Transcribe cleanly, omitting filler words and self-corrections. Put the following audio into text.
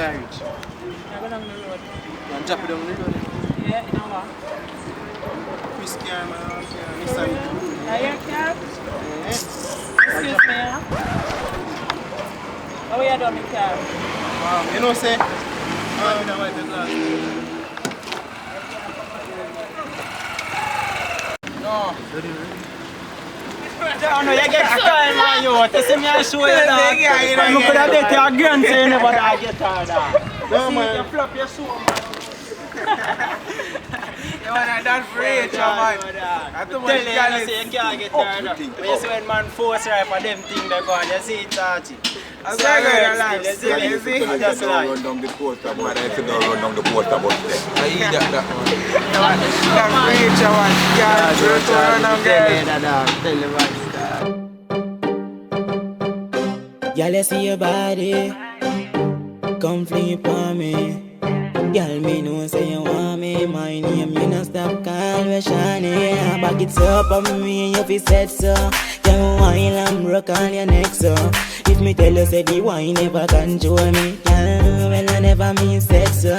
I reach? I go down the road. You want to drop it down the road? Yeah, you know what? Chris car, man. Nissan. Are you a cab? Excuse me, huh? How are you doing, cab? Wow, you know, say, no. No, you get style, man, you. You see me, I show you that. I could have bet your grand so you never get her that. No, man. You flop your shoe, man. You want to dance for each man. I too much You say you can't get her that. When you see when man force right for them things they go on, you see it, Archie. I'm sorry, You see it, just like. Run down the poster, but I said don't run down the poster, but I eat that one. You want to dance for each one. You can't run down, girl. Y'all see your body, come flip on me. Y'all me know say you want me, my name you not stop call me Shani. Back it up on me and you fi said so. You while I'm broke on your neck so. If me tell you say the wine never control me, girl, well I never mean said so.